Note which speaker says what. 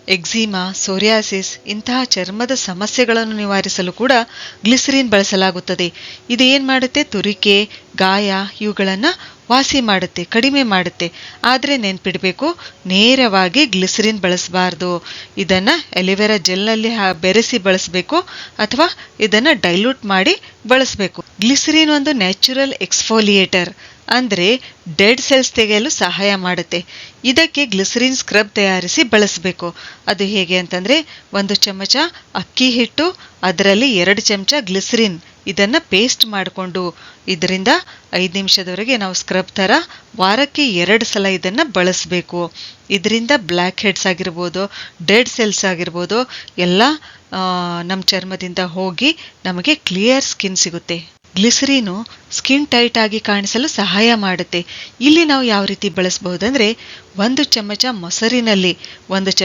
Speaker 1: Eczema, psoriasis ಇಂತಹ ಚರ್ಮದ ಸಮಸ್ಯೆಗಳನ್ನು ನಿವಾರಿಸಲು ಕೂಡ ಗ್ಲಿಸರಿನ್ ಬಳಸಲಾಗುತ್ತದೆ. ಇದು ಏನ್ ಮಾಡುತ್ತೆ? ತುರಿಕೆ, ಗಾಯ ಇವುಗಳನ್ನ ವಾಸಿ ಮಾಡುತ್ತೆ, ಕಡಿಮೆ ಮಾಡುತ್ತೆ. ಆದ್ರೆ ನೆನ್ಪಿಡ್ಬೇಕು, ನೇರವಾಗಿ ಗ್ಲಿಸರಿನ್ ಬಳಸಬಾರ್ದು. ಇದನ್ನ ಎಲಿವೆರಾ ಜೆಲ್ನಲ್ಲಿ ಬೆರೆಸಿ ಬಳಸಬೇಕು ಅಥವಾ ಇದನ್ನ ಡೈಲ್ಯೂಟ್ ಮಾಡಿ ಬಳಸಬೇಕು. ಗ್ಲಿಸರಿನ್ ಒಂದು ನ್ಯಾಚುರಲ್ ಎಕ್ಸ್ಫೋಲಿಯೇಟರ್, ಅಂದ್ರೆ ಡೆಡ್ ಸೆಲ್ಸ್ ತೆಗೆಯಲು ಸಹಾಯ ಮಾಡುತ್ತೆ. ಇದಕ್ಕೆ ಗ್ಲಿಸರಿನ್ ಸ್ಕ್ರಬ್ ತಯಾರಿಸಿ ಬಳಸಬೇಕು. ಅದು ಹೇಗೆ ಅಂತಂದ್ರೆ, 1 ಚಮಚ ಅಕ್ಕಿ ಹಿಟ್ಟು, ಅದರಲ್ಲಿ 2 ಚಮಚ ಗ್ಲಿಸರಿನ್, ಇದನ್ನ ಪೇಸ್ಟ್ ಮಾಡಿಕೊಂಡು ಇದರಿಂದ 5 ನಿಮಿಷದವರೆಗೆ ನಾವು ಸ್ಕ್ರಬ್ ತರ ವಾರಕ್ಕೆ 2 ಸಲ ಇದನ್ನ ಬಳಸಬೇಕು. ಇದರಿಂದ ಬ್ಲ್ಯಾಕ್ ಹೆಡ್ಸ್ ಆಗಿರ್ಬೋದು, ಡೆಡ್ ಸೆಲ್ಸ್ ಆಗಿರ್ಬೋದು ಎಲ್ಲ ನಮ್ಮ ಚರ್ಮದಿಂದ ಹೋಗಿ ನಮಗೆ ಕ್ಲಿಯರ್ ಸ್ಕಿನ್ ಸಿಗುತ್ತೆ. ಗ್ಲಿಸರಿನು ಸ್ಕಿನ್ ಟೈಟ್ ಆಗಿ ಕಾಣಿಸಲು ಸಹಾಯ ಮಾಡುತ್ತೆ. ಇಲ್ಲಿ ನಾವು ಯಾವ ರೀತಿ ಬಳಸಬಹುದಂದ್ರೆ, 1 ಚಮಚ ಮೊಸರಿನಲ್ಲಿ 1 ಚಮಚ